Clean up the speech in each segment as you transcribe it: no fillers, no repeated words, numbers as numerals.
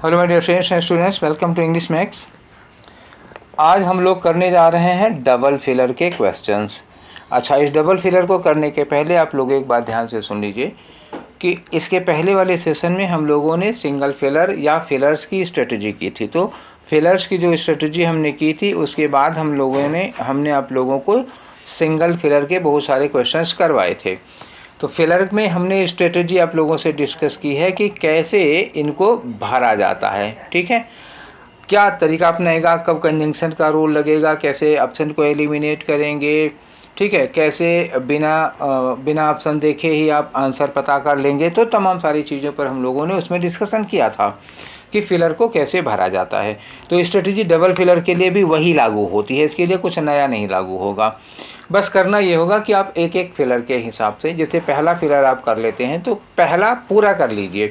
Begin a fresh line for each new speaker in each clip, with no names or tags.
Hello my dear friends and students, welcome to English Max. आज हम लोग करने जा रहे हैं डबल फिलर के क्वेश्चंस। अच्छा, इस डबल फिलर को करने के पहले आप लोग एक बात ध्यान से सुन लीजिए कि इसके पहले वाले सेशन में हम लोगों ने सिंगल फिलर या फिलर्स की स्ट्रेटजी की थी। तो फिलर्स की जो स्ट्रेटजी हमने की थी उसके बाद हमने आप लोगों को सिंगल फिलर के बहुत सारे क्वेश्चंस करवाए थे। तो फिलर में हमने स्ट्रेटजी आप लोगों से डिस्कस की है कि कैसे इनको भरा जाता है। ठीक है, क्या तरीका अपनाएगा, कब कंजंक्शन का रूल लगेगा, कैसे ऑप्शन को एलिमिनेट करेंगे, ठीक है, कैसे बिना ऑप्शन देखे ही आप आंसर पता कर लेंगे। तो तमाम सारी चीज़ों पर हम लोगों ने उसमें डिस्कशन किया था कि फिलर को कैसे भरा जाता है। तो स्ट्रेटजी डबल फिलर के लिए भी वही लागू होती है, इसके लिए कुछ नया नहीं लागू होगा। बस करना ये होगा कि आप एक एक फिलर के हिसाब से, जैसे पहला फिलर आप कर लेते हैं तो पहला पूरा कर लीजिए।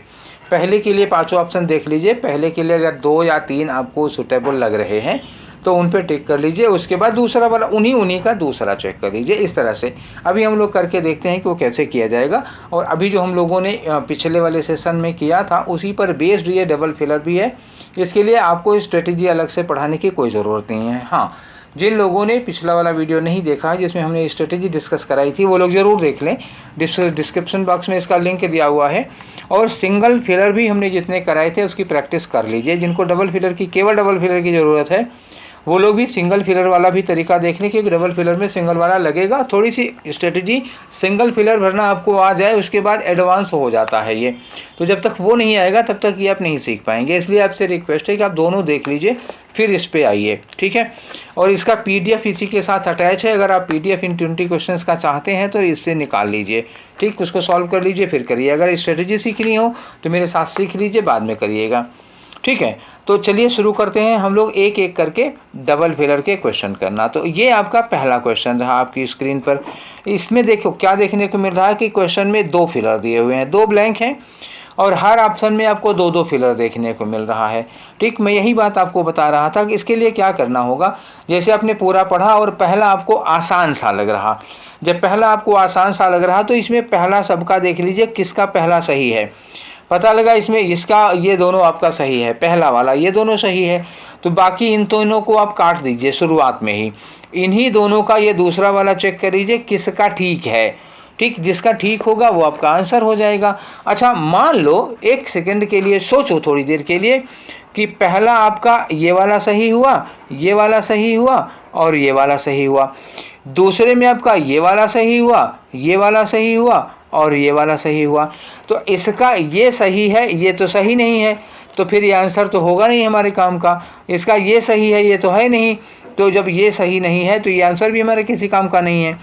पहले के लिए पांचों ऑप्शन देख लीजिए। पहले के लिए अगर 2 या 3 आपको सुटेबल लग रहे हैं तो उन पे टिक कर लीजिए। उसके बाद दूसरा वाला उन्हीं का दूसरा चेक कर लीजिए। इस तरह से अभी हम लोग करके देखते हैं कि वो कैसे किया जाएगा। और अभी जो हम लोगों ने पिछले वाले सेशन में किया था उसी पर बेस्ड ये डबल फिलर भी है। इसके लिए आपको स्ट्रेटजी अलग से पढ़ाने की कोई ज़रूरत नहीं है। हाँ, जिन लोगों ने पिछला वाला वीडियो नहीं देखा है जिसमें हमने स्ट्रेटजी डिस्कस कराई थी वो लोग ज़रूर देख लें। डिस्क्रिप्शन बॉक्स में इसका लिंक दिया हुआ है। और सिंगल फिलर भी हमने जितने कराए थे उसकी प्रैक्टिस कर लीजिए। जिनको केवल डबल फिलर की ज़रूरत है वो लोग भी सिंगल फिलर वाला भी तरीका देख लें, क्योंकि डबल फिलर में सिंगल वाला लगेगा। थोड़ी सी स्ट्रेटजी सिंगल फिलर भरना आपको आ जाए उसके बाद एडवांस हो जाता है ये। तो जब तक वो नहीं आएगा तब तक ये आप नहीं सीख पाएंगे। इसलिए आपसे रिक्वेस्ट है कि आप दोनों देख लीजिए फिर इस पे आइए। ठीक है, और इसका PDF इसी के साथ अटैच है। अगर आप PDF इन 20 क्वेश्चन का चाहते हैं तो इससे निकाल लीजिए। ठीक, उसको सॉल्व कर लीजिए फिर करिए। अगर स्ट्रेटजी सीखनी हो तो मेरे साथ सीख लीजिए, बाद में करिएगा। ठीक है, तो चलिए शुरू करते हैं हम लोग एक एक करके डबल फिलर के क्वेश्चन करना। तो ये आपका पहला क्वेश्चन रहा आपकी स्क्रीन पर। इसमें देखो क्या देखने को मिल रहा है कि क्वेश्चन में 2 फिलर दिए हुए हैं, 2 ब्लैंक हैं और हर ऑप्शन में आपको 2-2 फिलर देखने को मिल रहा है। ठीक, मैं यही बात आपको बता रहा था कि इसके लिए क्या करना होगा। जैसे आपने पूरा पढ़ा और पहला आपको आसान सा लग रहा, जब पहला आपको आसान सा लग रहा तो इसमें पहला सबका देख लीजिए किसका पहला सही है। पता लगा इसमें इसका ये दोनों आपका सही है, पहला वाला ये दोनों सही है, तो बाकी इन दोनों को आप काट दीजिए शुरुआत में ही। इन्हीं दोनों का ये दूसरा वाला चेक कर लीजिए किसका ठीक है। ठीक, जिसका ठीक होगा वो आपका आंसर हो जाएगा। अच्छा, मान लो एक सेकंड के लिए सोचो थोड़ी देर के लिए कि पहला आपका ये वाला सही हुआ, ये वाला सही हुआ और ये वाला सही हुआ। दूसरे में आपका ये वाला सही हुआ, ये वाला सही हुआ और ये वाला सही हुआ। तो इसका ये सही है, ये तो सही नहीं है, तो फिर ये आंसर तो होगा नहीं हमारे काम का। इसका ये सही है, ये तो है नहीं, तो जब ये सही नहीं है तो ये आंसर भी हमारे किसी काम का नहीं है।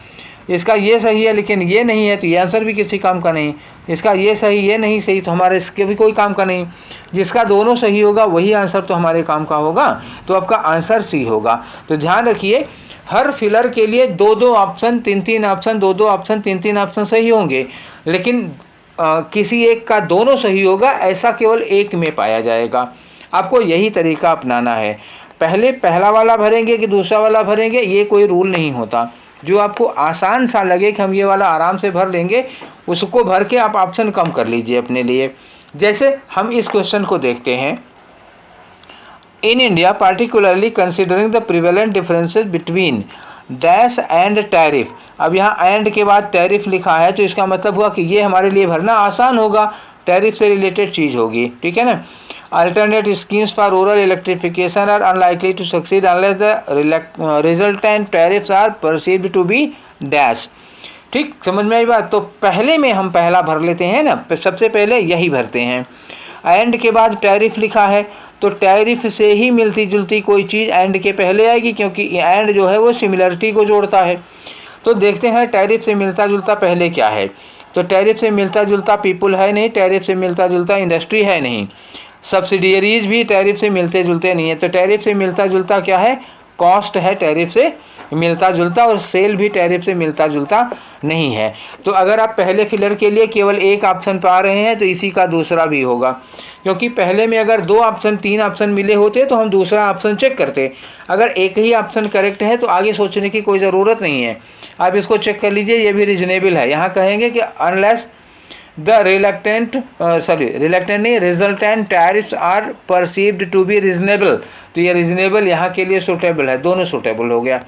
इसका ये सही है लेकिन ये नहीं है तो ये आंसर भी किसी काम का नहीं। इसका ये सही ये नहीं सही तो हमारे इसके भी कोई काम का नहीं। जिसका दोनों सही होगा वही आंसर तो हमारे काम का होगा, तो आपका आंसर सी होगा। तो ध्यान रखिए, हर फिलर के लिए 2-2 ऑप्शन, 3-3 ऑप्शन, 2-2 ऑप्शन, 3-3 ऑप्शन सही होंगे, लेकिन किसी एक का दोनों सही होगा ऐसा केवल एक में पाया जाएगा। आपको यही तरीका अपनाना है। पहले पहला वाला भरेंगे कि दूसरा वाला भरेंगे ये कोई रूल नहीं होता। जो आपको आसान सा लगे कि हम ये वाला आराम से भर लेंगे उसको भर के आप ऑप्शन कम कर लीजिए अपने लिए। जैसे हम इस क्वेश्चन को देखते हैं, in India particularly considering the prevalent differences between dash and tariff. अब यहाँ एंड के बाद टैरिफ लिखा है तो इसका मतलब हुआ कि ये हमारे लिए भरना आसान होगा, टैरिफ से रिलेटेड चीज़ होगी। ठीक है ना। Alternate schemes for rural electrification are unlikely to succeed unless the resultant tariffs are perceived to be dash. ठीक, समझ में आई बात। तो पहले में हम पहला भर लेते हैं ना, सबसे पहले यही भरते हैं। एंड के बाद टैरिफ लिखा है तो टैरिफ से ही मिलती जुलती कोई चीज़ एंड के पहले आएगी, क्योंकि एंड जो है वो सिमिलरिटी को जोड़ता है। तो देखते हैं टैरिफ से मिलता जुलता पहले क्या है। तो टैरिफ से मिलता जुलता पीपुल है नहीं, टैरिफ से मिलता जुलता इंडस्ट्री है नहीं, सब्सिडियरीज भी टैरिफ से मिलते जुलते नहीं है। तो टैरिफ से मिलता जुलता क्या है, कॉस्ट है टैरिफ से मिलता जुलता, और सेल भी टैरिफ से मिलता जुलता नहीं है। तो अगर आप पहले फिलर के लिए केवल एक ऑप्शन पा रहे हैं तो इसी का दूसरा भी होगा, क्योंकि पहले में अगर 2 ऑप्शन 3 ऑप्शन मिले होते तो हम दूसरा ऑप्शन चेक करते। अगर एक ही ऑप्शन करेक्ट है तो आगे सोचने की कोई ज़रूरत नहीं है। आप इसको चेक कर लीजिए, ये भी रीजनेबल है। यहाँ कहेंगे कि अनलेस द रिलक्टेंट रिलक्टेंट नहीं, resultant tariffs are perceived to be reasonable. तो ये रीजनेबल यहाँ के लिए सूटेबल है, दोनों सूटेबल हो गया।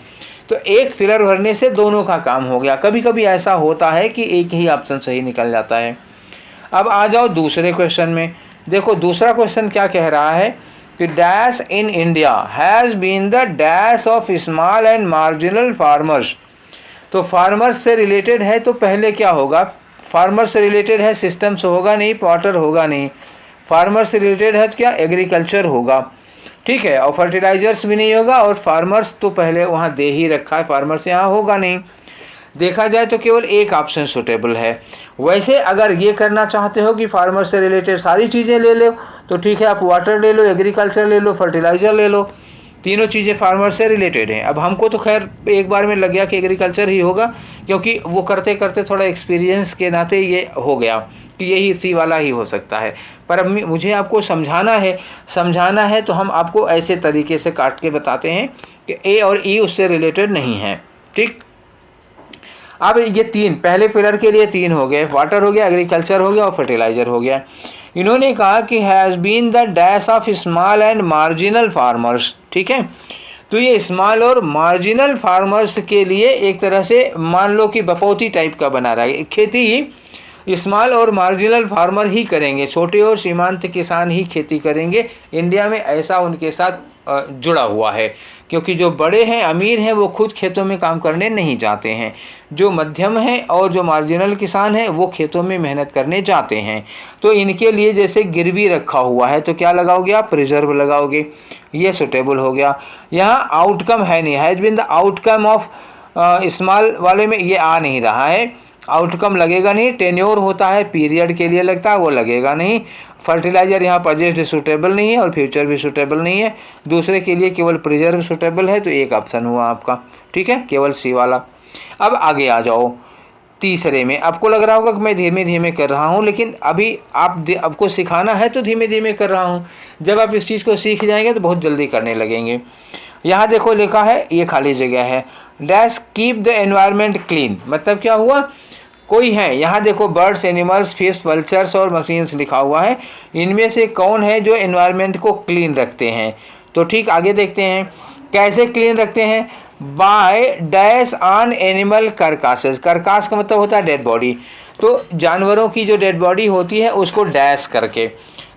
तो एक फिलर भरने से दोनों का काम हो गया। कभी कभी ऐसा होता है कि एक ही ऑप्शन सही निकल जाता है। अब आ जाओ दूसरे क्वेश्चन में। देखो दूसरा क्वेश्चन क्या कह रहा है कि dash in India has been the dash of small and marginal farmers. तो फार्मर्स से रिलेटेड है तो पहले क्या होगा, फार्मर से रिलेटेड है, सिस्टम्स होगा नहीं, पॉटर होगा नहीं। फार्मर से रिलेटेड है तो क्या, एग्रीकल्चर होगा, ठीक है, और फर्टिलाइजर्स भी नहीं होगा, और फार्मर्स तो पहले वहाँ दे ही रखा है, फार्मर्स यहाँ होगा नहीं। देखा जाए तो केवल एक ऑप्शन सुटेबल है। वैसे अगर ये करना चाहते हो कि फार्मर से रिलेटेड सारी चीज़ें ले लो तो ठीक है, आप वाटर ले लो, एग्रीकल्चर ले लो, फर्टिलाइज़र ले लो, तीनों चीज़ें फार्मर से रिलेटेड हैं। अब हमको तो खैर एक बार में लग गया कि एग्रीकल्चर ही होगा, क्योंकि वो करते करते थोड़ा एक्सपीरियंस के नाते ये हो गया कि यही सी वाला ही हो सकता है। पर अब मुझे आपको समझाना है तो हम आपको ऐसे तरीके से काट के बताते हैं कि ए और ई उससे रिलेटेड नहीं है, ठीक। अब ये तीन, पहले फिलर के लिए तीन हो गए, वाटर हो गया, एग्रीकल्चर हो गया और फर्टिलाइजर हो गया। इन्होंने कहा कि has been the dash of small and marginal farmers, ठीक है। तो ये स्मॉल और मार्जिनल फार्मर्स के लिए एक तरह से मान लो कि बपौती टाइप का बना रहा है। खेती ही स्मॉल और मार्जिनल फार्मर ही करेंगे, छोटे और सीमांत किसान ही खेती करेंगे इंडिया में, ऐसा उनके साथ जुड़ा हुआ है। क्योंकि जो बड़े हैं, अमीर हैं, वो खुद खेतों में काम करने नहीं जाते हैं। जो मध्यम हैं और जो मार्जिनल किसान हैं वो खेतों में मेहनत करने जाते हैं। तो इनके लिए जैसे गिरवी रखा हुआ है तो क्या लगाओगे आप, प्रिजर्व लगाओगे, ये सुटेबल हो गया। यहाँ आउटकम है नहीं, has been the outcome of small वाले में ये आ नहीं रहा है, आउटकम लगेगा नहीं। टेन्योर होता है, पीरियड के लिए लगता है, वो लगेगा नहीं। फर्टिलाइजर यहाँ प्रेजेंट सूटेबल नहीं है और फ्यूचर भी सूटेबल नहीं है। दूसरे के लिए केवल प्रिजर्व सूटेबल है, तो एक ऑप्शन हुआ आपका, ठीक है, केवल सी वाला। अब आगे आ जाओ तीसरे में। आपको लग रहा होगा कि मैं धीमे धीमे कर रहा हूँ, लेकिन अभी आपको सिखाना है तो धीमे धीमे कर रहा हूँ। जब आप इस चीज़ को सीख जाएंगे तो बहुत जल्दी करने लगेंगे। यहाँ देखो लिखा है, ये खाली जगह है, dash keep the environment clean, मतलब क्या हुआ, कोई है, यहाँ देखो बर्ड्स, एनिमल्स, फिश, वल्चर्स और मशीन्स लिखा हुआ है। इनमें से कौन है जो एनवायरनमेंट को क्लीन रखते हैं। तो ठीक, आगे देखते हैं कैसे क्लीन रखते हैं। बाय डैश ऑन एनिमल करकासेस, करकास का मतलब होता है डेड बॉडी, तो जानवरों की जो डेड बॉडी होती है उसको डैश करके।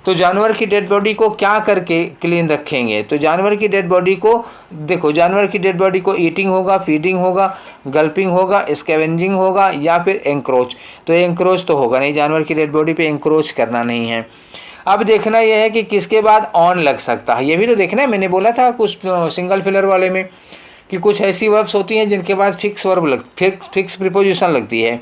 तो जानवर की डेड बॉडी को क्या करके क्लीन रखेंगे, तो जानवर की डेड बॉडी को देखो, जानवर की डेड बॉडी को ईटिंग होगा, फीडिंग होगा, गल्पिंग होगा, स्कैवेंजिंग होगा या फिर एंक्रोच। तो एंक्रोच तो होगा नहीं, जानवर की डेड बॉडी पे एंक्रोच करना नहीं है। अब देखना यह है कि किसके बाद ऑन लग सकता है, ये भी तो देखना है। मैंने बोला था कुछ सिंगल फिलर वाले में कि कुछ ऐसी वर्ब्स होती हैं जिनके बाद फिक्स वर्ब फिक्स प्रीपोजिशन लगती है।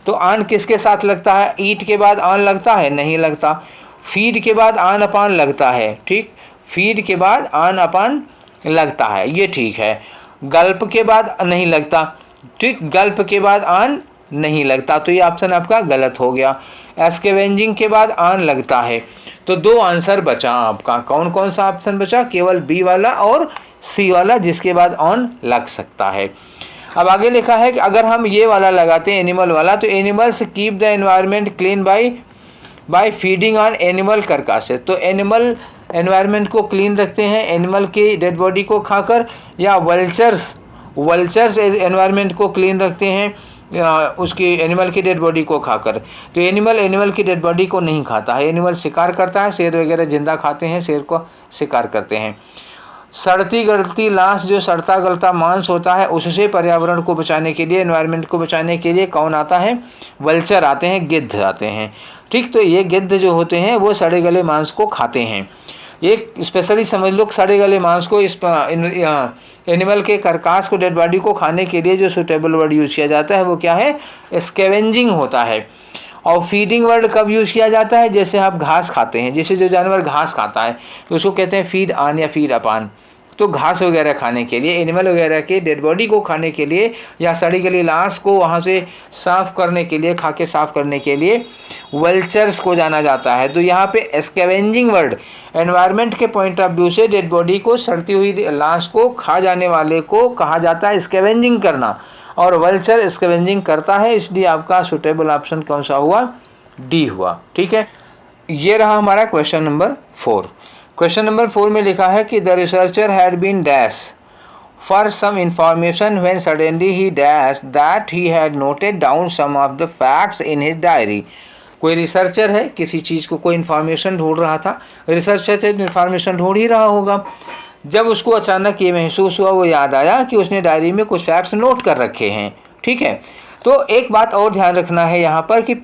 तो ऑन किसके साथ लगता है, ईट के बाद ऑन लगता है, नहीं लगता। फीड के बाद ऑन अपान लगता है, ठीक, फीड के बाद ऑन अपान लगता है, ये ठीक है। गल्प के बाद नहीं लगता, ठीक, गल्प के बाद ऑन नहीं लगता, तो ये ऑप्शन आपका गलत हो गया। स्कैवेंजिंग के बाद ऑन लगता है। तो दो आंसर बचा आपका, कौन कौन सा ऑप्शन बचा, केवल बी वाला और सी वाला जिसके बाद ऑन लग सकता है। अब आगे लिखा है कि अगर हम ये वाला लगाते हैं एनिमल वाला, तो animals keep the environment clean by feeding on animal carcasses. तो एनिमल एनवायरनमेंट को क्लीन रखते हैं एनिमल की डेड बॉडी को खाकर, या वल्चर्स एनवायरनमेंट को क्लीन रखते हैं उसकी एनिमल की डेड बॉडी को खाकर। तो एनिमल की डेड बॉडी को नहीं खाता है, एनिमल शिकार करता है, शेर वगैरह जिंदा खाते हैं, शेर को शिकार करते हैं। सड़ती गलती लाश, जो सड़ता गलता मांस होता है, उससे पर्यावरण को बचाने के लिए, एनवायरनमेंट को बचाने के लिए कौन आता है, वल्चर आते हैं, गिद्ध आते हैं, ठीक। तो ये गिद्ध जो होते हैं वो सड़े गले मांस को खाते हैं। एक स्पेशली समझ लो, सड़े गले मांस को इस एनिमल के करकास को, डेड बॉडी को खाने के लिए जो सुटेबल वर्ड यूज किया जाता है वो क्या है, स्कैवेंजिंग होता है। और फीडिंग वर्ड कब यूज किया जाता है, जैसे आप घास खाते हैं, जैसे जो जानवर घास खाता है तो उसको कहते हैं फीड ऑन या फीड अपान। तो घास वगैरह खाने के लिए, एनिमल वगैरह के डेड बॉडी को खाने के लिए, या सड़ी गली लाश को वहाँ से साफ़ करने के लिए, खा के साफ़ करने के लिए वल्चर्स को जाना जाता है। तो यहाँ पे स्कैवेंजिंग वर्ड एनवायरनमेंट के पॉइंट ऑफ व्यू से डेड बॉडी को, सड़ती हुई लाश को खा जाने वाले को कहा जाता है स्कैवेंजिंग करना, और वल्चर स्कैवेंजिंग करता है, इसलिए आपका सुटेबल ऑप्शन कौन सा हुआ, डी हुआ। ठीक है, ये रहा हमारा क्वेश्चन नंबर 4। क्वेश्चन नंबर 4 में लिखा है कि the researcher had been dash for some information when suddenly he dash that he had noted down some of the facts in his diary. कोई रिसर्चर है, किसी चीज़ को कोई इन्फॉर्मेशन ढूंढ रहा था, रिसर्चर से इन्फॉर्मेशन ढूंढ ही रहा होगा, जब उसको अचानक ये महसूस हुआ, वो याद आया कि उसने डायरी में कुछ फैक्ट्स नोट कर रखे हैं। ठीक है, तो एक बात और ध्यान रखना है यहाँ पर कि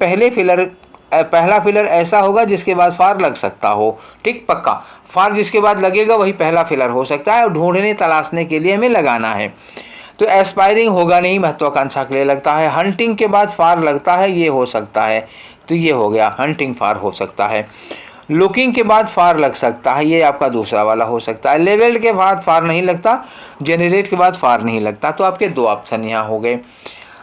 पहला फिलर ऐसा होगा जिसके बाद फार लग सकता हो। ठीक, पक्का फार जिसके बाद लगेगा वही पहला फिलर हो सकता है, और ढूंढने तलाशने के लिए हमें लगाना है। तो एस्पायरिंग होगा नहीं, महत्वाकांक्षा के लिए लगता है। हंटिंग के बाद फार लगता है, ये हो सकता है, तो ये हो गया, हंटिंग फार हो सकता है। लुकिंग के बाद फार लग सकता है, ये आपका दूसरा वाला हो सकता है। लेवल्ड के बाद फार नहीं लगता, जेनरेट के बाद फार नहीं लगता, तो आपके 2 ऑप्शन यहाँ हो गए।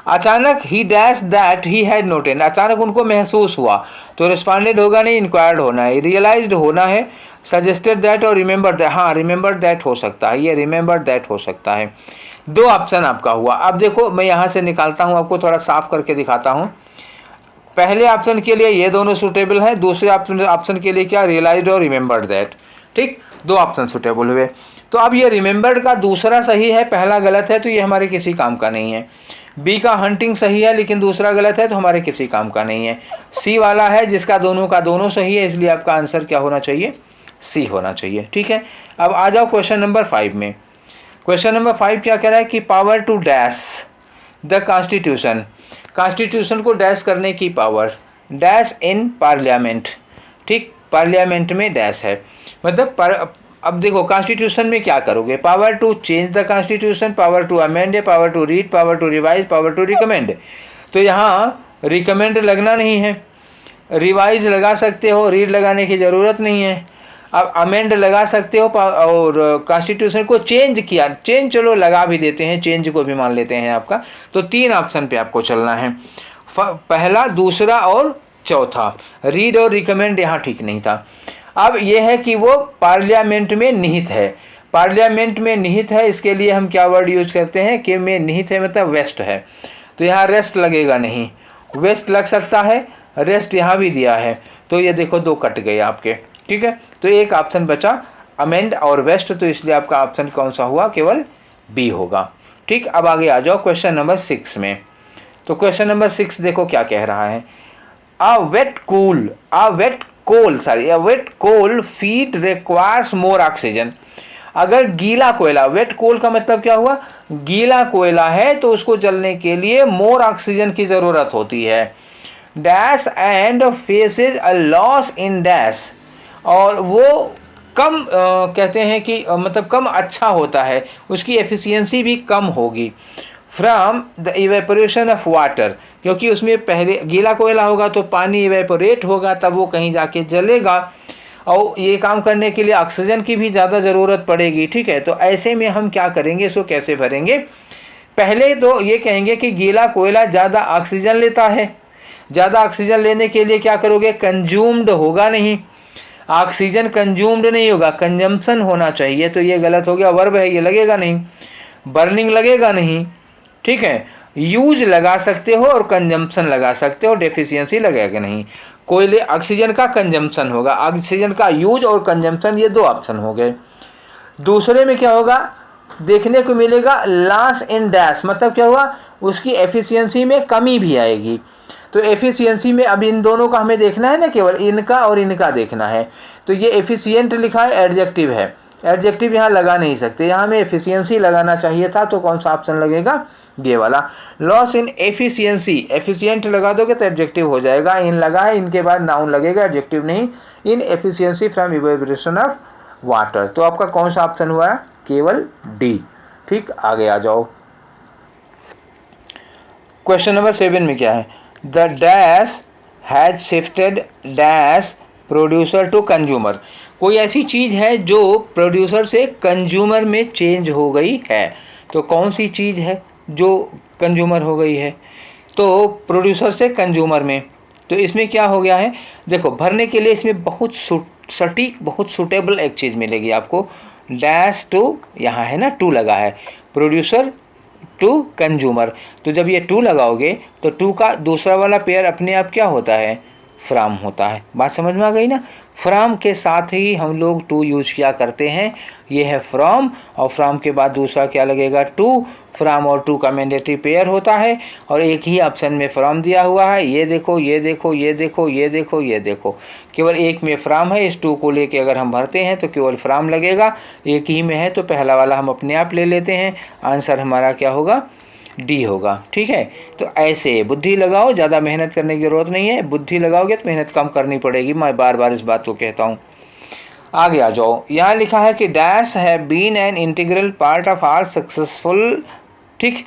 अचानक ही dash that he had noted, अचानक उनको महसूस हुआ, तो रिस्पॉन्डेड होगा नहीं, इंक्वायर्ड होना है, रियलाइज्ड होना है, सजेस्टेड दैट और रिमेंबर दैट। हाँ, रिमेंबर दैट हो सकता है, ये रिमेंबर दैट हो सकता है। 2 ऑप्शन आपका हुआ। अब देखो मैं यहाँ से निकालता हूँ, आपको थोड़ा साफ करके दिखाता हूँ। पहले ऑप्शन के लिए ये दोनों सुटेबल हैं, दूसरे ऑप्शन के लिए क्या, रियलाइज्ड और रिमेंबर्ड दैट। ठीक, 2 ऑप्शन सुटेबल हुए। तो अब ये रिमेंबर्ड का दूसरा सही है, पहला गलत है, तो ये हमारे किसी काम का नहीं है। बी का हंटिंग सही है लेकिन दूसरा गलत है, तो हमारे किसी काम का नहीं है। सी वाला है जिसका दोनों का दोनों सही है, इसलिए आपका आंसर क्या होना चाहिए, सी होना चाहिए। ठीक है, अब आ जाओ क्वेश्चन नंबर 5 में। क्वेश्चन नंबर 5 क्या कह रहा है कि power to dash the constitution, constitution को डैश करने की पावर, डैश इन पार्लियामेंट। ठीक, पार्लियामेंट में डैश है, मतलब अब देखो कॉन्स्टिट्यूशन में क्या करोगे, power to change the constitution, power to amend, power to read, power to revise, power to recommend. तो यहाँ रिकमेंड लगना नहीं है, रिवाइज लगा सकते हो, रीड लगाने की ज़रूरत नहीं है। अब अमेंड लगा सकते हो, और कॉन्स्टिट्यूशन को चेंज किया, चेंज चलो लगा भी देते हैं, चेंज को भी मान लेते हैं आपका। तो 3 ऑप्शन पे आपको चलना है, पहला, दूसरा और चौथा। रीड और रिकमेंड यहाँ ठीक नहीं था। अब यह है कि वो पार्लियामेंट में निहित है, पार्लियामेंट में निहित है, इसके लिए हम क्या वर्ड यूज करते हैं कि में निहित है, मतलब वेस्ट है, तो यहाँ रेस्ट लगेगा नहीं, वेस्ट लग सकता है, रेस्ट यहाँ भी दिया है, तो ये देखो 2 कट गए आपके। ठीक है, तो एक ऑप्शन बचा अमेंड और वेस्ट, तो इसलिए आपका ऑप्शन कौन सा हुआ, केवल बी होगा। ठीक, अब आगे आ जाओ क्वेश्चन नंबर 6 में। तो क्वेश्चन नंबर 6 देखो क्या कह रहा है, a wet coal feed requires more oxygen। अगर गीला कोयला, वेट कोल का मतलब क्या हुआ, गीला कोयला है तो उसको जलने के लिए मोर ऑक्सीजन की जरूरत होती है। Dash and faces a loss in dash, और वो कम कहते हैं कि मतलब कम अच्छा होता है, उसकी एफिशिएंसी भी कम होगी। From the evaporation of water, क्योंकि उसमें पहले गीला कोयला होगा तो पानी इवेपोरेट होगा, तब वो कहीं जाके जलेगा, और ये काम करने के लिए ऑक्सीजन की भी ज़्यादा ज़रूरत पड़ेगी। ठीक है, तो ऐसे में हम क्या करेंगे, इसको कैसे भरेंगे। पहले तो ये कहेंगे कि गीला कोयला ज़्यादा ऑक्सीजन लेता है, ज़्यादा ऑक्सीजन लेने के लिए क्या करोगे, कंज्यूम्ड होगा नहीं, ऑक्सीजन कंज्यूम्ड नहीं होगा, कंजम्पशन होना चाहिए, तो ये गलत हो गया, वर्ब है, ये लगेगा नहीं, बर्निंग लगेगा नहीं। ठीक है, यूज लगा सकते हो और कंजम्पशन लगा सकते हो, डेफिशिएंसी लगेगा नहीं। कोयले ऑक्सीजन का कंजम्पशन होगा, ऑक्सीजन का यूज और कंजम्पशन, ये 2 ऑप्शन हो गए। दूसरे में क्या होगा, देखने को मिलेगा लॉस इन डैश, मतलब क्या हुआ, उसकी एफिशिएंसी में कमी भी आएगी। तो एफिशिएंसी में अब इन दोनों का हमें देखना है ना, केवल इनका और इनका देखना है। तो ये एफिशिएंट लिखा है, एडजेक्टिव है, एडजेक्टिव यहाँ लगा नहीं सकते, यहाँ हमें एफिशिएंसी लगाना चाहिए था, तो कौन सा ऑप्शन लगेगा, ये वाला। लॉस इन एफिशिएंसी, एफिशिएंट लगा दोगे तो एडजेक्टिव हो जाएगा, इन लगा है, इनके बाद नाउन लगेगा, एडजेक्टिव नहीं। Inefficiency from evaporation of water, तो आपका कौन सा ऑप्शन हुआ, केवल डी। ठीक, आगे आ जाओ। क्वेश्चन नंबर 7 में क्या है, the dash has shifted dash producer to consumer. कोई ऐसी चीज़ है जो प्रोड्यूसर से कंज्यूमर में चेंज हो गई है, तो कौन सी चीज़ है जो कंज्यूमर हो गई है, तो प्रोड्यूसर से कंज्यूमर में। तो इसमें क्या हो गया है, देखो भरने के लिए इसमें बहुत सटीक, बहुत सूटेबल एक चीज़ मिलेगी आपको, डैश टू, यहाँ है ना टू लगा है, प्रोड्यूसर टू कंज्यूमर, तो जब ये टू लगाओगे तो टू का दूसरा वाला पेयर अपने आप क्या होता है, फ्रॉम होता है। बात समझ में आ गई ना। फ्रॉम के साथ ही हम लोग टू यूज किया करते हैं, ये है फ्रॉम, और फ्रॉम के बाद दूसरा क्या लगेगा, टू। फ्रॉम और टू का मैंडेटरी पेयर होता है, और एक ही ऑप्शन में फ्रॉम दिया हुआ है। ये देखो, ये देखो, ये देखो, ये देखो, ये देखो, केवल एक में फ्रॉम है। इस टू को लेके अगर हम भरते हैं तो केवल फ्रॉम लगेगा, एक ही में है तो पहला वाला हम अपने आप ले लेते हैं। आंसर हमारा क्या होगा, डी होगा। ठीक है, तो ऐसे बुद्धि लगाओ, ज़्यादा मेहनत करने की ज़रूरत नहीं है। बुद्धि लगाओगे तो मेहनत कम करनी पड़ेगी, मैं बार बार इस बात को कहता हूँ। आगे आ जाओ, यहाँ लिखा है कि डैश है been an integral part of our successful, ठीक,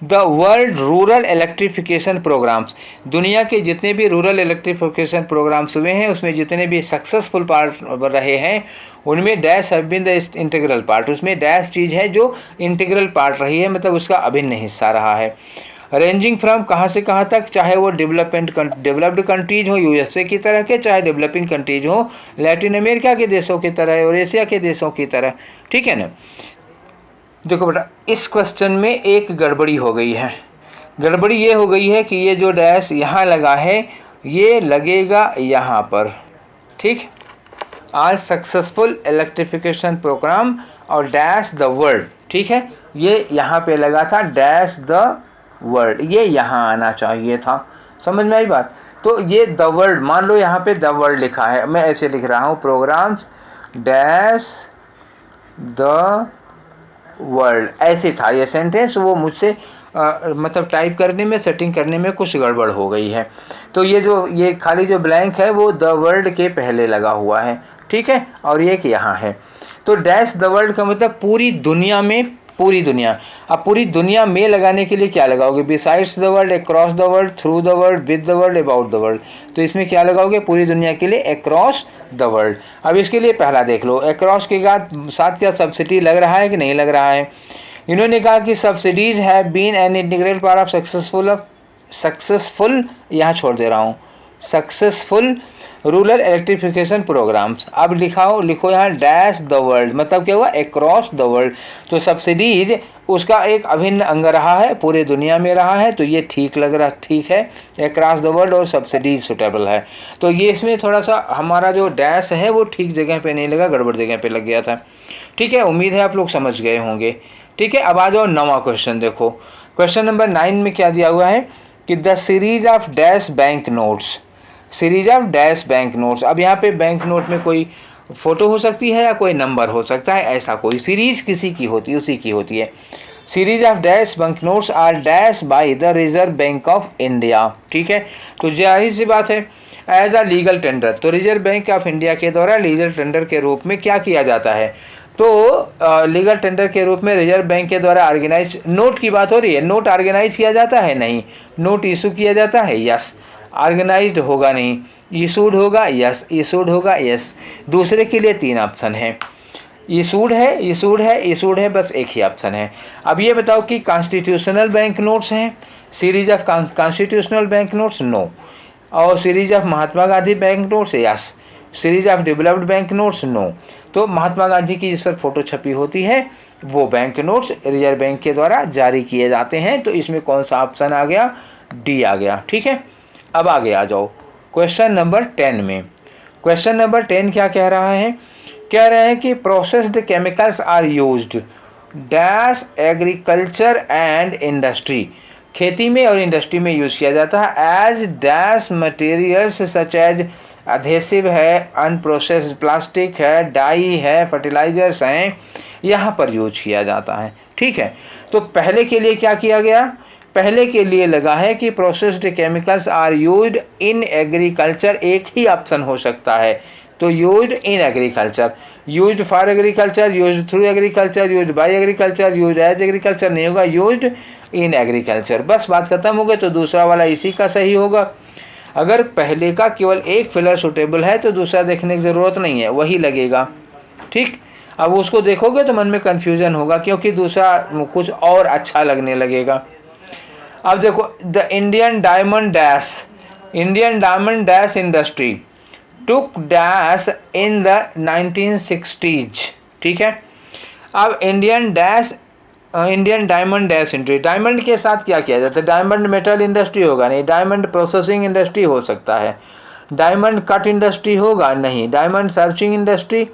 the world rural electrification programs. दुनिया के जितने भी रूरल इलेक्ट्रिफिकेशन प्रोग्राम्स हुए हैं उसमें जितने भी सक्सेसफुल पार्ट रहे हैं उनमें dash have been the integral part, उसमें डैश चीज़ है जो इंटीग्रल पार्ट रही है, मतलब उसका अभिन्न हिस्सा रहा है। रेंजिंग फ्रॉम कहाँ से कहाँ तक, चाहे वो डेवलप्ड कंट्रीज हो यूएसए की तरह के, चाहे डेवलपिंग कंट्रीज हो लैटिन अमेरिका के देशों की तरह और एशिया के देशों की तरह। ठीक है ना। देखो बेटा, इस क्वेश्चन में एक गड़बड़ी हो गई है। गड़बड़ी ये हो गई है कि ये जो डैश यहाँ लगा है ये लगेगा यहाँ पर, ठीक। आर सक्सेसफुल इलेक्ट्रिफिकेशन प्रोग्राम और डैश द वर्ल्ड, ठीक है, ये यहाँ पे लगा था डैश द वर्ल्ड, ये यहाँ आना चाहिए था। समझ में आई बात। तो ये द वर्ल्ड, मान लो यहाँ पे द वर्ल्ड लिखा है, मैं ऐसे लिख रहा हूँ, प्रोग्राम्स डैश द वर्ल्ड, ऐसे था ये सेंटेंस। वो मुझसे मतलब टाइप करने में, सेटिंग करने में कुछ गड़बड़ हो गई है। तो ये खाली जो ब्लैंक है वो द वर्ल्ड के पहले लगा हुआ है, ठीक है, और ये कि यहाँ है। तो डैश द वर्ल्ड का मतलब पूरी दुनिया में, पूरी दुनिया। अब पूरी दुनिया में लगाने के लिए क्या लगाओगे, besides the world, across the world, through the world, with the world, about the world. तो इसमें क्या लगाओगे, पूरी दुनिया के लिए अक्रॉस द वर्ल्ड। अब इसके लिए पहला देख लो, अक्रॉस के साथ क्या सब्सिडी लग रहा है कि नहीं लग रहा है। इन्होंने कहा कि subsidies have been an integral part of successful, यहाँ छोड़ दे रहा हूँ, सक्सेसफुल रूरल इलेक्ट्रिफिकेशन प्रोग्राम्स। अब लिखो यहाँ डैश द वर्ल्ड, मतलब क्या हुआ, अक्रॉस द वर्ल्ड। तो सब्सिडीज उसका एक अभिन्न अंग रहा है, पूरे दुनिया में रहा है, तो ये ठीक लग रहा, ठीक है, अक्रॉस द वर्ल्ड और सब्सिडीज सुटेबल है। तो ये इसमें थोड़ा सा हमारा जो डैश है वो ठीक जगह पे नहीं लगा, गड़बड़ जगह पे लग गया था। ठीक है, उम्मीद है आप लोग समझ गए होंगे। ठीक है, अब आ जाओ नवा क्वेश्चन। देखो क्वेश्चन नंबर 9 में क्या दिया हुआ है कि the series of dash bank notes, series of dash bank notes. अब यहाँ पे बैंक नोट में कोई फोटो हो सकती है या कोई नंबर हो सकता है, ऐसा कोई सीरीज किसी की होती है, उसी की होती है। Series of dash bank notes are dash by the reserve bank of India. ठीक है, तो जाहिर सी बात है, एज अ लीगल टेंडर, तो रिजर्व बैंक ऑफ इंडिया के द्वारा लीगल टेंडर के रूप में क्या किया जाता है, तो लीगल टेंडर के रूप में रिजर्व बैंक के द्वारा ऑर्गेनाइज, नोट की बात हो रही है, नोट ऑर्गेनाइज किया जाता है, नहीं, नोट इशू किया जाता है, यस, ऑर्गेनाइज्ड होगा नहीं, इशूड होगा, यस, इशूड होगा, यस। दूसरे के लिए 3 ऑप्शन है, इशूड है, इशूड है, इशूड है, बस एक ही ऑप्शन है। अब ये बताओ कि कॉन्स्टिट्यूशनल बैंक नोट्स हैं, series of constitutional bank notes, no, और series of Mahatma Gandhi bank notes, yes, series of developed bank notes, no. तो महात्मा गांधी की जिस पर फोटो छपी होती है वो बैंक नोट्स रिजर्व बैंक के द्वारा जारी किए जाते हैं। तो इसमें कौन सा ऑप्शन आ गया, डी आ गया। ठीक है, अब आगे आ जाओ क्वेश्चन नंबर 10 में। क्वेश्चन नंबर 10 क्या कह रहा है, कह रहे हैं कि processed chemicals are used dash agriculture and industry, खेती में और इंडस्ट्री में यूज किया जाता है, as dash materials such as adhesive है, अनप्रोसेस्ड प्लास्टिक है, डाई है, फर्टिलाइजर्स हैं, यहाँ पर यूज किया जाता है। ठीक है, तो पहले के लिए क्या किया गया, पहले के लिए लगा है कि processed chemicals are used in agriculture, एक ही ऑप्शन हो सकता है, तो used in agriculture, used for agriculture, used through agriculture, used by agriculture, used as agriculture नहीं होगा, यूज्ड इन एग्रीकल्चर, बस बात खत्म हो गई। तो दूसरा वाला इसी का सही होगा। अगर पहले का केवल एक फिलर सुटेबल है तो दूसरा देखने की ज़रूरत नहीं है, वही लगेगा। ठीक, अब उसको देखोगे तो मन में कन्फ्यूजन होगा क्योंकि दूसरा कुछ और अच्छा लगने लगेगा। अब देखो, the Indian diamond dash industry took dash in the 1960s। ठीक है, अब Indian diamond dash industry, diamond के साथ क्या किया जाता है, डायमंड मेटल इंडस्ट्री होगा नहीं, डायमंड प्रोसेसिंग इंडस्ट्री हो सकता है। डायमंड कट इंडस्ट्री होगा, नहीं। डायमंड सर्चिंग इंडस्ट्री,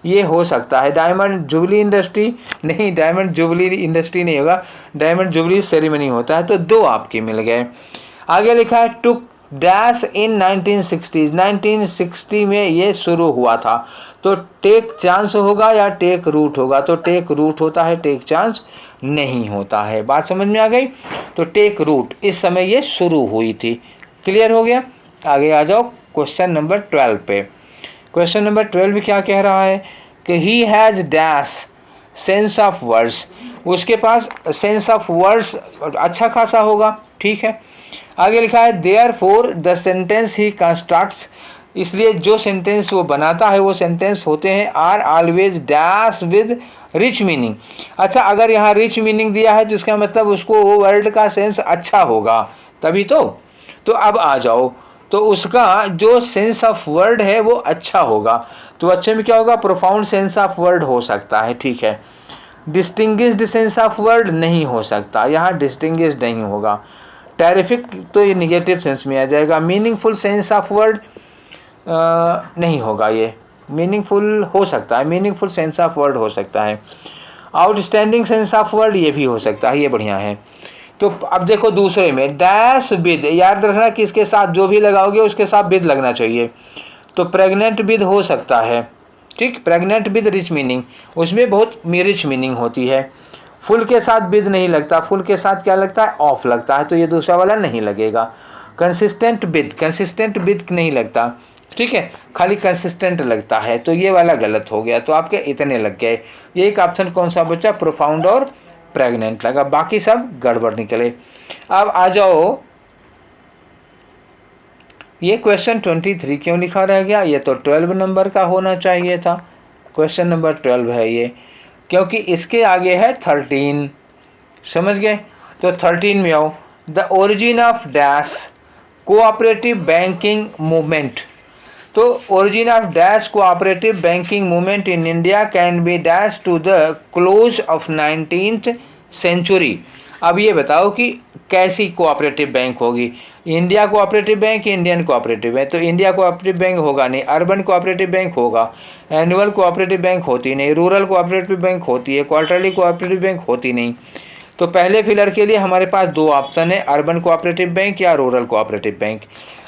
ये हो सकता है। डायमंड जुबली इंडस्ट्री, नहीं, डायमंड जुबली इंडस्ट्री नहीं होगा, डायमंड जुबली सेरेमनी होता है। तो 2 आपके मिल गए। आगे लिखा है टुक डैश इन 1960, 1960 में ये शुरू हुआ था। तो टेक चांस होगा या टेक रूट होगा? तो टेक रूट होता है, टेक चांस नहीं होता है। बात समझ में आ गई? तो टेक रूट, इस समय ये शुरू हुई थी। क्लियर हो गया? आगे आ जाओ क्वेश्चन नंबर 12 पे। क्वेश्चन नंबर 12 क्या कह रहा है कि he has dash sense of words, उसके पास सेंस ऑफ वर्ड्स अच्छा खासा होगा, ठीक है। आगे लिखा है therefore the sentence he constructs, इसलिए जो सेंटेंस वो बनाता है वो सेंटेंस होते हैं are always dash with rich meaning. अच्छा, अगर यहाँ रिच मीनिंग दिया है तो इसका मतलब उसको वो वर्ड का सेंस अच्छा होगा, तभी तो अब आ जाओ, तो उसका जो सेंस ऑफ वर्ड है वो अच्छा होगा। तो अच्छे में क्या होगा? प्रोफाउंड सेंस ऑफ वर्ड हो सकता है, ठीक है। डिस्टिंग्विश्ड सेंस ऑफ वर्ड नहीं हो सकता, यहाँ डिस्टिंग्विश्ड नहीं होगा। टेरिफिक तो ये निगेटिव सेंस में आ जाएगा। मीनिंगफुल सेंस ऑफ वर्ड नहीं होगा, ये मीनिंगफुल हो सकता है, मीनिंगफुल सेंस ऑफ वर्ड हो सकता है। आउटस्टैंडिंग सेंस ऑफ वर्ड ये भी हो सकता है, ये बढ़िया है। तो अब देखो दूसरे में डैश विद, याद रखना कि इसके साथ जो भी लगाओगे उसके साथ विद लगना चाहिए। तो प्रेग्नेंट विद हो सकता है, ठीक, प्रेग्नेंट विद रिच मीनिंग, उसमें बहुत रिच मीनिंग होती है। फुल के साथ विद नहीं लगता, फुल के साथ क्या लगता है? ऑफ लगता है, तो ये दूसरा वाला नहीं लगेगा। कंसिस्टेंट विद नहीं लगता, ठीक है, खाली कंसिस्टेंट लगता है, तो ये वाला गलत हो गया। तो आपके इतने लग गए। ये एक ऑप्शन कौन सा बचा? प्रोफाउंड और प्रेग्नेंट लगा, बाकी सब गड़बड़ निकले। अब आ जाओ, ये क्वेश्चन 23 क्यों लिखा रह गया? ये तो 12 नंबर का होना चाहिए था। क्वेश्चन नंबर 12 है ये, क्योंकि इसके आगे है 13, समझ गए? तो 13 में आओ, the origin of dash cooperative banking movement. तो origin of dash cooperative banking movement in India can be dash to the close of 19th century. अब ये बताओ कि कैसी कोऑपरेटिव बैंक होगी? India cooperative bank, Indian cooperative bank? तो India cooperative bank होगा नहीं, अर्बन कोऑपरेटिव बैंक होगा, एनुअल कोऑपरेटिव बैंक होती नहीं, रूरल कोऑपरेटिव बैंक होती है, क्वार्टरली कोऑपरेटिव बैंक होती नहीं। तो पहले फिलर के लिए हमारे पास 2 ऑप्शन है, अर्बन कोऑपरेटिव बैंक या रूरल कोऑपरेटिव बैंक।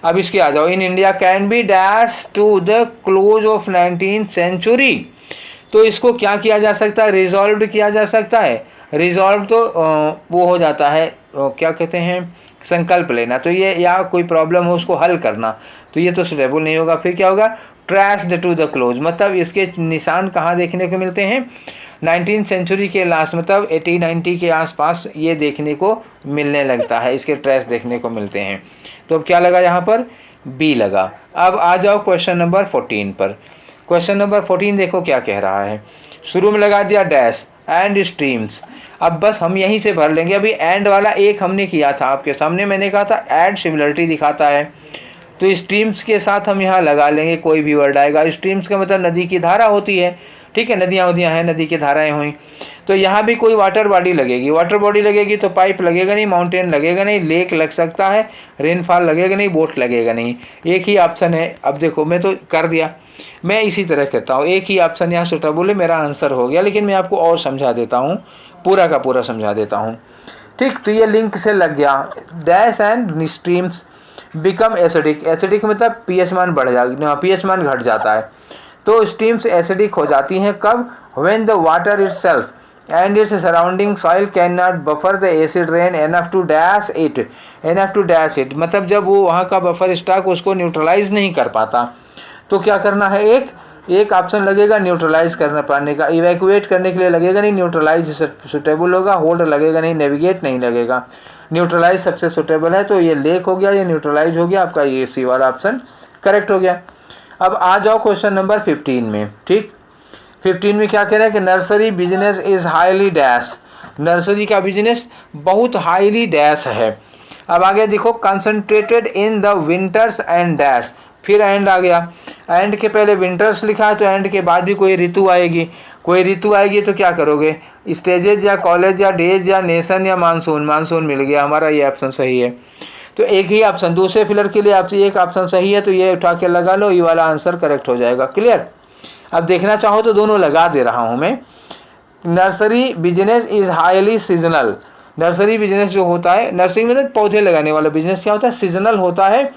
अब इसके आ जाओ, in India can be dash to the close of 19th century. तो इसको क्या किया जा सकता है? रिजॉल्व किया जा सकता है। रिजॉल्व तो वो हो जाता है, क्या कहते हैं, संकल्प लेना। तो ये, या कोई प्रॉब्लम हो उसको हल करना, तो ये तो सुटेबल नहीं होगा। फिर क्या होगा? ट्रैश्ड टू द क्लोज, मतलब इसके निशान कहाँ देखने को मिलते हैं? 19th सेंचुरी के लास्ट, मतलब 80-90 के आसपास ये देखने को मिलने लगता है, इसके ट्रेस देखने को मिलते हैं। तो अब क्या लगा यहाँ पर? बी लगा। अब आ जाओ क्वेश्चन नंबर 14 पर। क्वेश्चन नंबर 14 देखो क्या कह रहा है। शुरू में लगा दिया डैश एंड स्ट्रीम्स। अब बस हम यहीं से भर लेंगे। अभी एंड वाला एक हमने किया था आपके सामने, मैंने कहा था एड सिमिलरिटी दिखाता है, तो स्ट्रीम्स के साथ हम यहाँ लगा लेंगे, कोई भी वर्ड आएगा। स्ट्रीम्स का मतलब नदी की धारा होती है, ठीक है, नदियाँ उदियाँ हैं, नदी की धाराएं हुई। तो यहाँ भी कोई वाटर बॉडी लगेगी, वाटर बॉडी लगेगी तो पाइप लगेगा नहीं, माउंटेन लगेगा नहीं, लेक लग सकता है, रेनफॉल लगेगा नहीं, बोट लगेगा नहीं। एक ही ऑप्शन है। अब देखो मैं तो कर दिया, मैं इसी तरह कहता हूँ, एक ही ऑप्शन यहाँ सुटेबल है, मेरा आंसर हो गया। लेकिन मैं आपको और समझा देता हूँ, पूरा का पूरा समझा देता हूँ, ठीक। तो ये लिंक से लग गया। Dash and streams become acidic, acidic मतलब पीएच मान बढ़ जाएगा, पीएच मान घट जाता है। तो स्ट्रीम्स एसिडिक हो जाती हैं कब? When the water itself and its surrounding soil cannot buffer the acid rain enough to dash it, मतलब जब वो वहाँ का बफर स्टॉक उसको न्यूट्रलाइज नहीं कर पाता। तो क्या करना है? एक ऑप्शन लगेगा न्यूट्रलाइज करना पाने का, इवैक्यूएट करने के लिए लगेगा नहीं, न्यूट्रलाइज सुटेबल होगा, होल्ड लगेगा नहीं, नेविगेट नहीं लगेगा, न्यूट्रलाइज सबसे सुटेबल है। तो ये लेक हो गया, ये न्यूट्रलाइज हो गया, आपका ये सी वाला ऑप्शन करेक्ट हो गया। अब आ जाओ क्वेश्चन नंबर 15 में, ठीक। 15 में क्या कह रहा है कि nursery business is highly dash, nursery का बिजनेस बहुत हाईली डैश है। अब आगे देखो, concentrated in the winters and dash, फिर एंड आ गया। एंड के पहले विंटर्स लिखा है, तो एंड के बाद भी कोई ऋतु आएगी, कोई ऋतु आएगी तो क्या करोगे? स्टेजेज या कॉलेज या डेज या नेशन या मानसून, मानसून मिल गया, हमारा ये ऑप्शन सही है। तो एक ही ऑप्शन, दूसरे फिलर के लिए आपसे एक ऑप्शन सही है तो ये उठा के लगा लो, ये वाला आंसर करेक्ट हो जाएगा। क्लियर? अब देखना चाहो तो दोनों लगा दे रहा हूँ मैं। Nursery business is highly seasonal. Nursery business जो होता है, नर्सरी में पौधे लगाने वाला बिजनेस क्या होता है, सीजनल होता है,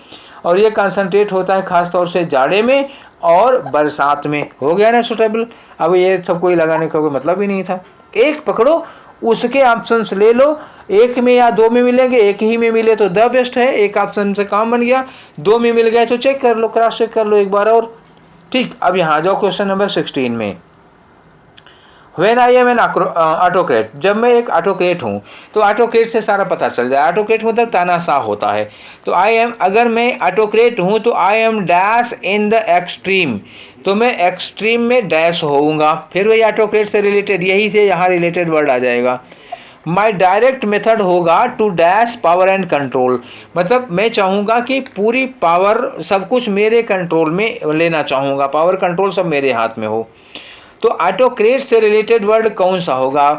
और ये कंसंट्रेट होता है खासतौर से जाड़े में और बरसात में। हो गया ना सुटेबल? अब ये सब कोई लगाने का कोई मतलब ही नहीं था। एक पकड़ो, उसके ऑप्शंस ले लो, एक में या दो में मिलेंगे, एक ही में मिले तो द बेस्ट है, एक ऑप्शन से काम बन गया, दो में मिल गया तो चेक कर लो, क्रॉस चेक कर लो एक बार और। ठीक, अब यहाँ जाओ क्वेश्चन नंबर 16 में। When I am an autocrat, जब मैं एक ऑटोक्रेट हूँ, तो ऑटोक्रेट से सारा पता चल जाए। ऑटोक्रेट मतलब तानाशाह होता है। तो आई एम, अगर मैं ऑटोक्रेट हूँ तो I am dash in the extreme, तो मैं एक्सट्रीम में डैश होऊंगा। फिर वही ऑटोक्रेट से रिलेटेड, यही से यहाँ रिलेटेड वर्ड आ जाएगा। माई डायरेक्ट मेथड होगा to dash power and control, मतलब मैं चाहूँगा कि पूरी पावर, सब कुछ मेरे कंट्रोल में लेना चाहूँगा, पावर कंट्रोल सब मेरे हाथ में हो। तो ऑटोक्रेट से रिलेटेड वर्ड कौन सा होगा?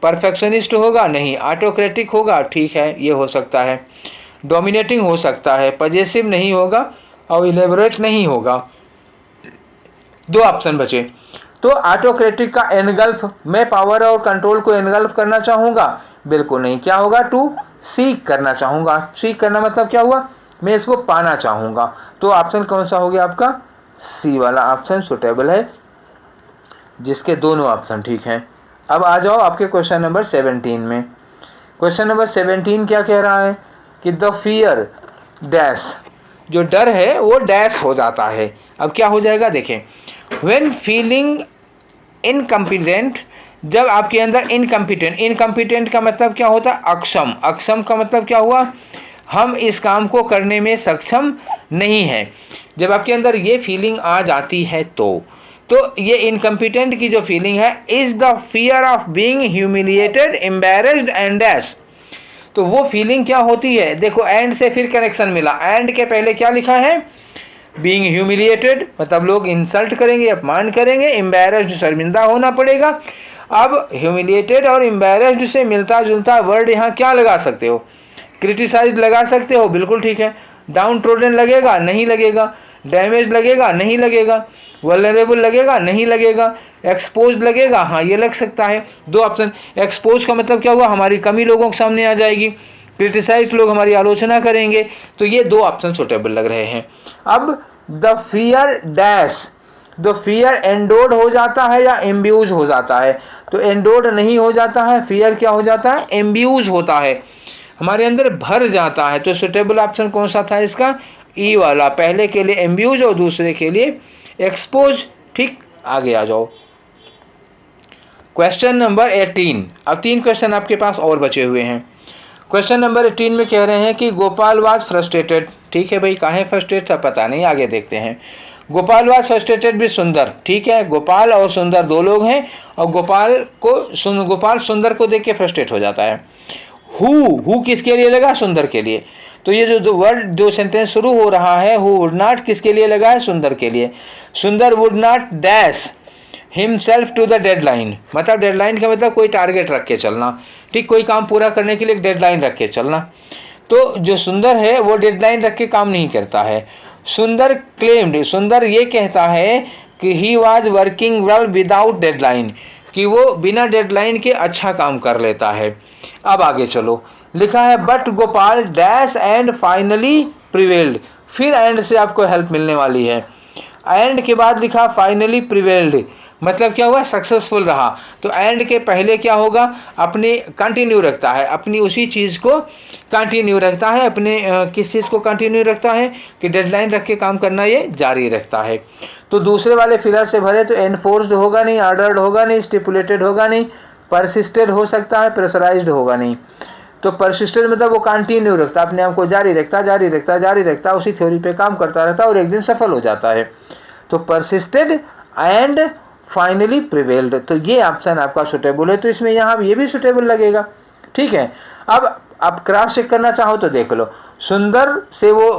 परफेक्शनिस्ट होगा? नहीं। ऑटोक्रेटिक होगा? ठीक है, ये हो सकता है। डोमिनेटिंग हो सकता है, पजेसिव नहीं होगा, और इलेबोरेट नहीं होगा। दो ऑप्शन बचे। तो ऑटोक्रेटिक का एनगल्फ, मैं पावर और कंट्रोल को एनगल्फ करना चाहूँगा? बिल्कुल नहीं। क्या होगा? टू सीक करना चाहूँगा। सीक करना मतलब क्या हुआ? मैं इसको पाना चाहूँगा। तो ऑप्शन कौन सा हो गया आपका? सी वाला ऑप्शन सुटेबल है, जिसके दोनों ऑप्शन ठीक हैं। अब आ जाओ आपके क्वेश्चन नंबर 17 में। क्वेश्चन नंबर 17 क्या कह रहा है कि द फियर डैश, जो डर है वो डैश हो जाता है। अब क्या हो जाएगा देखें, व्हेन फीलिंग इनकम्पिटेंट, जब आपके अंदर इनकम्पिटेंट, इनकम्पिटेंट का मतलब क्या होता है? अक्षम। अक्षम का मतलब क्या हुआ? हम इस काम को करने में सक्षम नहीं हैं। जब आपके अंदर ये फीलिंग आ जाती है तो ये इनकम्पिटेंट की जो फीलिंग है, is the fear of being humiliated, embarrassed and dash. तो वो फीलिंग क्या होती है? देखो, एंड से फिर कनेक्शन मिला। एंड के पहले क्या लिखा है? बीइंग ह्यूमिलिएटेड, मतलब लोग इंसल्ट करेंगे, अपमान करेंगे। एम्बैरेस्ड, शर्मिंदा होना पड़ेगा। अब ह्यूमिलिएटेड और एम्बैरेस्ड से मिलता जुलता वर्ड यहाँ क्या लगा सकते हो? क्रिटिसाइज लगा सकते हो, बिल्कुल ठीक है। डाउन ट्रोडन लगेगा? नहीं लगेगा। डैमेज लगेगा? नहीं लगेगा। वल्नरेबल लगेगा? नहीं लगेगा। एक्सपोज लगेगा? हाँ, ये लग सकता है। दो ऑप्शन। एक्सपोज का मतलब क्या हुआ? हमारी कमी लोगों के सामने आ जाएगी। क्रिटिसाइज, लोग हमारी आलोचना करेंगे। तो ये दो ऑप्शन सुटेबल लग रहे हैं। अब the fear dash, the fear ended हो जाता है या एम्ब्यूज हो जाता है? तो एंडोड नहीं हो जाता है, फियर क्या हो जाता है? एम्ब्यूज होता है, हमारे अंदर भर जाता है। तो सुटेबल ऑप्शन कौन सा था इसका? ई वाला, पहले के लिए एम्ब्यूज और दूसरे के लिए एक्सपोज। ठीक, आगे आ जाओ। Question number 18। अब 3 क्वेश्चन आपके पास और बचे हुए हैं। क्वेश्चन नंबर 18 में कह रहे हैं कि गोपाल वाज फ्रस्ट्रेटेड। ठीक है भाई, काहे फ्रस्ट्रेट था पता नहीं, आगे देखते हैं। गोपाल वाज फ्रस्ट्रेटेड भी सुंदर। ठीक है, गोपाल और सुंदर दो लोग हैं, और गोपाल सुंदर को देख के फ्रस्ट्रेट हो जाता है। हु किसके लिए लगा? सुंदर के लिए। तो ये जो वर्ड, जो सेंटेंस शुरू हो रहा है, हु वुड नॉट, किसके लिए लगा है? सुंदर के लिए। Sundar would not dash himself to the deadline, मतलब डेडलाइन का मतलब कोई टारगेट रख के चलना। ठीक, कोई काम पूरा करने के लिए एक डेडलाइन रख के चलना। तो जो सुंदर है वो डेडलाइन रख के काम नहीं करता है। सुंदर क्लेम्ड, सुंदर ये कहता है कि he was working well without deadline, कि वो बिना डेडलाइन के अच्छा काम कर लेता है। अब आगे चलो, लिखा है but Gopal dash and finally prevailed. फिर एंड से आपको हेल्प मिलने वाली है। एंड के बाद लिखा फाइनली प्रिवेल्ड, मतलब क्या हुआ? सक्सेसफुल रहा। तो एंड के पहले क्या होगा? अपनी कंटिन्यू रखता है, अपनी उसी चीज़ को कंटिन्यू रखता है। अपने किस चीज़ को कंटिन्यू रखता है? कि डेडलाइन रख के काम करना ये जारी रखता है। तो दूसरे वाले फिलर से भरे तो एनफोर्स्ड होगा नहीं, ऑर्डर्ड होगा नहीं, स्टिपुलेटेड होगा नहीं, परसिस्टेड हो सकता है, प्रेशराइज्ड होगा नहीं। तो परसिस्टेड मतलब वो कंटिन्यू रखता, अपने आप को जारी रखता, उसी थ्योरी पे काम करता रहता और एक दिन सफल हो जाता है। तो परसिस्टेड एंड फाइनली प्रिवेल्ड, तो ये ऑप्शन आपका सुटेबल है। तो इसमें यहाँ ये भी सुटेबल लगेगा। ठीक है, अब क्रॉस चेक करना चाहो तो देख लो। सुंदर से वो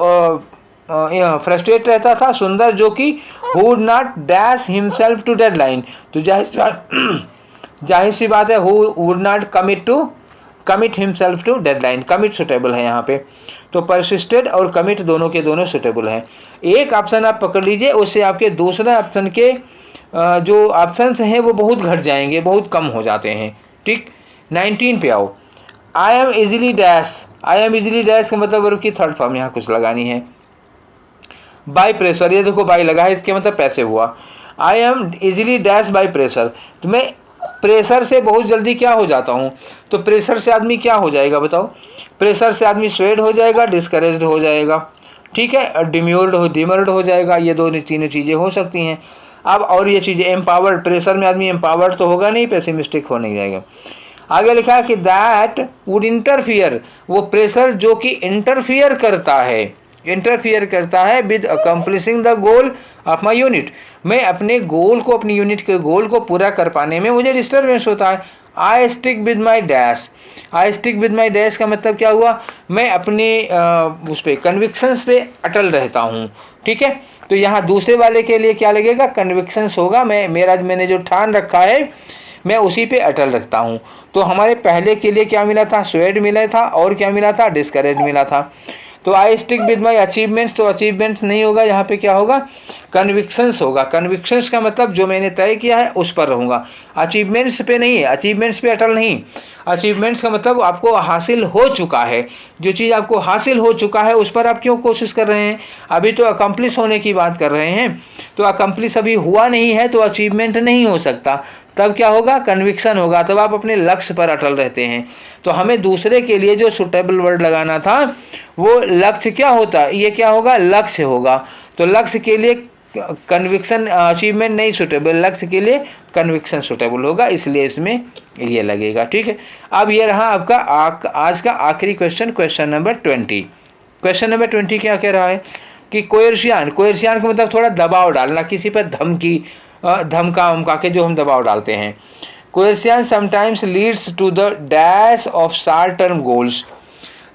फ्रस्ट्रेट रहता था, सुंदर जो कि would not dash himself to deadline. तो जाहिर सी बात है, who would not commit himself to deadline, commit suitable है यहाँ पे। तो परसिस्टेड और कमिट दोनों के दोनों सुटेबल हैं। एक ऑप्शन आप पकड़ लीजिए, उससे आपके दूसरा ऑप्शन के जो ऑप्शंस हैं वो बहुत घट जाएंगे, बहुत कम हो जाते हैं। ठीक, 19 पे आओ। I am easily dash, I am easily dash का मतलब वर्ब की थर्ड फॉर्म यहाँ कुछ लगानी है। बाय प्रेशर, ये देखो बाय लगा है, इसके मतलब पैसे हुआ। I am easily dash by pressure, तो मैं प्रेशर से बहुत जल्दी क्या हो जाता हूँ, तो प्रेशर से आदमी क्या हो जाएगा बताओ, प्रेशर से आदमी स्वेड हो जाएगा, डिस्करेज्ड हो जाएगा, ठीक है, डिमर्ड हो जाएगा। ये दो तीनों चीज़ें हो सकती हैं। अब और ये चीज़ें एम्पावर्ड, प्रेशर में आदमी एम्पावर्ड तो होगा नहीं, पेसिमिस्टिक हो नहीं जाएगा। आगे लिखा है कि दैट वुड इंटरफियर, वो प्रेशर जो कि इंटरफियर करता है with accomplishing the goal of my unit, मैं अपने गोल को, अपनी यूनिट के गोल को पूरा कर पाने में मुझे डिस्टर्बेंस होता है। I stick with my dash, I stick with my dash का मतलब क्या हुआ, मैं अपने उस पर कन्विक्शंस पे अटल रहता हूँ। ठीक है, तो यहाँ दूसरे वाले के लिए क्या लगेगा, कन्विक्शंस होगा, मैंने जो ठान रखा है मैं उसी पे अटल रखता हूँ। तो हमारे पहले के लिए क्या मिला था, स्वेड मिला था, और क्या मिला था, डिस्करेज मिला था। तो I stick with my achievements, तो अचीवमेंट्स नहीं होगा, यहाँ पे क्या होगा, कन्विक्शंस होगा। कन्विक्शंस का मतलब जो मैंने तय किया है उस पर रहूँगा, अचीवमेंट्स पे नहीं है, अचीवमेंट्स पे अटल नहीं। अचीवमेंट्स का मतलब आपको हासिल हो चुका है, जो चीज़ आपको हासिल हो चुका है उस पर आप क्यों कोशिश कर रहे हैं, अभी तो अकम्प्लिश होने की बात कर रहे हैं। तो अकम्प्लिश अभी हुआ नहीं है तो अचीवमेंट नहीं हो सकता, तब क्या होगा, कन्विक्शन होगा, तब आप अपने लक्ष्य पर अटल रहते हैं। तो हमें दूसरे के लिए जो सुटेबल वर्ड लगाना था वो लक्ष्य क्या होता, ये क्या होगा, लक्ष्य होगा। तो लक्ष्य के लिए कन्विक्शन, अचीवमेंट नहीं सुटेबल, लक्ष्य के लिए कन्विक्शन सुटेबल होगा, इसलिए इसमें ये लगेगा। ठीक है, अब ये रहा आपका आज का आखिरी question, question number 20। Question number 20 क्या कह रहा है कि कोएर्शियन, कोएर्शियन का मतलब थोड़ा दबाव डालना, किसी पर धमका उमका के जो हम दबाव डालते हैं। Coercion sometimes leads to the dash of short term goals,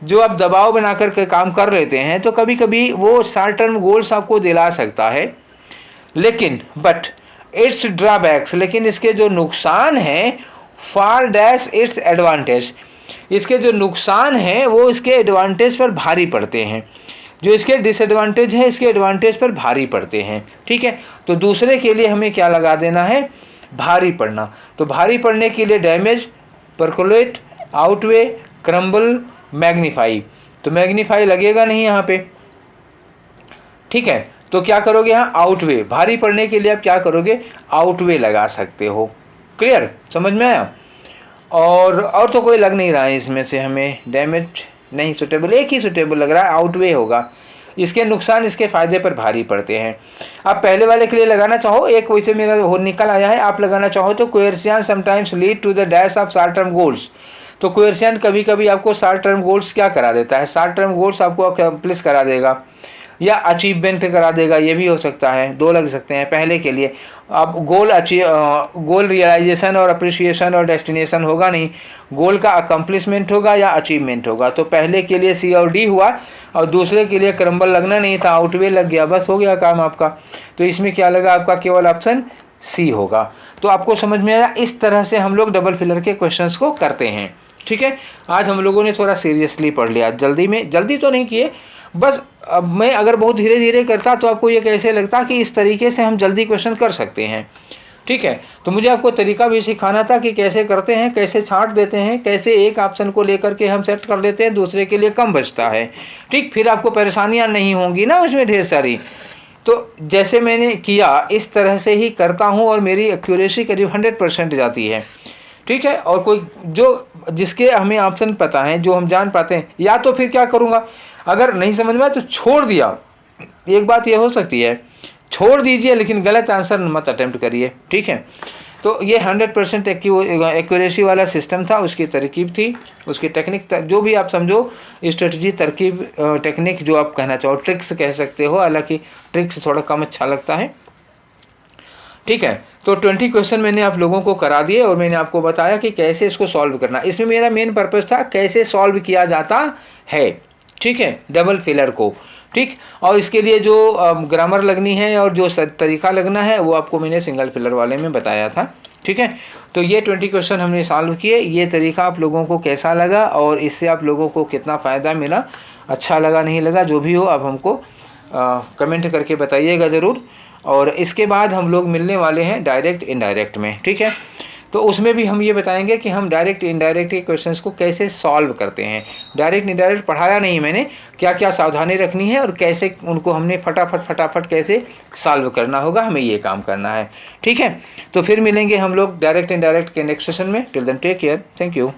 जो आप दबाव बनाकर के काम कर लेते हैं तो कभी कभी वो शॉर्ट टर्म गोल्स आपको दिला सकता है, लेकिन बट इट्स ड्रॉबैक्स, लेकिन इसके जो नुकसान हैं, फार डैश इट्स एडवांटेज, इसके जो नुकसान हैं वो इसके एडवांटेज पर भारी पड़ते हैं, जो इसके डिसएडवांटेज है इसके एडवांटेज पर भारी पड़ते हैं। ठीक है, तो दूसरे के लिए हमें क्या लगा देना है, भारी पड़ना। तो भारी पड़ने के लिए damage, percolate, outweigh, crumble, magnify, तो मैग्नीफाई लगेगा नहीं यहाँ पे। ठीक है, तो क्या करोगे यहाँ, आउटवे, भारी पड़ने के लिए आप क्या करोगे, आउटवे लगा सकते हो। क्लियर, समझ में आया। और तो कोई लग नहीं रहा है इसमें से हमें, डैमेज नहीं सुटेबल, एक ही सुटेबल लग रहा है, आउटवे होगा। इसके नुकसान इसके फायदे पर भारी पड़ते हैं। आप पहले वाले के लिए लगाना चाहो, एक वैसे मेरा हो निकल आया है, आप लगाना चाहो तो coercion sometimes lead to the dash of short term goals, तो कोएर्शियन कभी कभी आपको शॉर्ट टर्म गोल्स क्या करा देता है, शॉर्ट टर्म गोल्स आपको अकम्प्लिश करा देगा या अचीवमेंट करा देगा, ये भी हो सकता है, दो लग सकते हैं। पहले के लिए अब गोल रियलाइजेशन और अप्रिसिएशन और डेस्टिनेशन होगा नहीं, गोल का अकम्प्लिशमेंट होगा या अचीवमेंट होगा। तो पहले के लिए सी और डी हुआ और दूसरे के लिए क्रम्बल लगना नहीं था, आउटवे लग गया, बस हो गया काम आपका। तो इसमें क्या लगा आपका, केवल ऑप्शन सी होगा। तो आपको समझ में आया, इस तरह से हम लोग डबल फिलर के क्वेश्चंस को करते हैं। ठीक है, आज हम लोगों ने थोड़ा सीरियसली पढ़ लिया, जल्दी तो नहीं किए, बस अब मैं अगर बहुत धीरे धीरे करता तो आपको ये कैसे लगता कि इस तरीके से हम जल्दी क्वेश्चन कर सकते हैं। ठीक है, तो मुझे आपको तरीका भी सिखाना था कि कैसे करते हैं, कैसे छांट देते हैं, कैसे एक ऑप्शन को लेकर के हम सेट कर लेते हैं, दूसरे के लिए कम बचता है। ठीक, फिर आपको परेशानियां नहीं होंगी ना उसमें ढेर सारी। तो जैसे मैंने किया इस तरह से ही करता हूँ और मेरी एक्यूरेसी करीब 100% जाती है। ठीक है, और कोई जिसके हमें ऑप्शन पता है, जो हम जान पाते हैं, या तो फिर क्या करूँगा, अगर नहीं समझ में आया तो छोड़ दिया। एक बात ये हो सकती है, छोड़ दीजिए लेकिन गलत आंसर मत अटेम्प्ट करिए। ठीक है, तो ये 100% एक्यूरेसी वाला सिस्टम था, उसकी तरकीब थी, उसकी टेक्निक, जो भी आप समझो, स्ट्रेटजी, तरकीब, टेक्निक, जो आप कहना चाहो, ट्रिक्स कह सकते हो, हालांकि ट्रिक्स थोड़ा कम अच्छा लगता है। ठीक है, तो 20 क्वेश्चन मैंने आप लोगों को करा दिए और मैंने आपको बताया कि कैसे इसको सॉल्व करना। इसमें मेरा मेन पर्पस था कैसे सॉल्व किया जाता है। ठीक है, डबल फिलर को। ठीक, और इसके लिए जो ग्रामर लगनी है और जो तरीका लगना है वो आपको मैंने सिंगल फिलर वाले में बताया था। ठीक है। तो ये 20 क्वेश्चन हमने सॉल्व किए। ये तरीका आप लोगों को कैसा लगा और इससे आप लोगों को कितना फ़ायदा मिला, अच्छा लगा नहीं लगा, जो भी हो आप हमको कमेंट करके बताइएगा ज़रूर। और इसके बाद हम लोग मिलने वाले हैं डायरेक्ट इनडायरेक्ट में, ठीक है। तो उसमें भी हम ये बताएंगे कि हम डायरेक्ट इनडायरेक्ट के क्वेश्चंस को कैसे सॉल्व करते हैं। डायरेक्ट इनडायरेक्ट पढ़ाया नहीं मैंने, क्या क्या सावधानी रखनी है और कैसे उनको हमने फटाफट कैसे सॉल्व करना होगा, हमें ये काम करना है, ठीक है। तो फिर मिलेंगे हम लोग डायरेक्ट इनडायरेक्ट के नेक्स्ट सेशन में। Till then take care, thank you.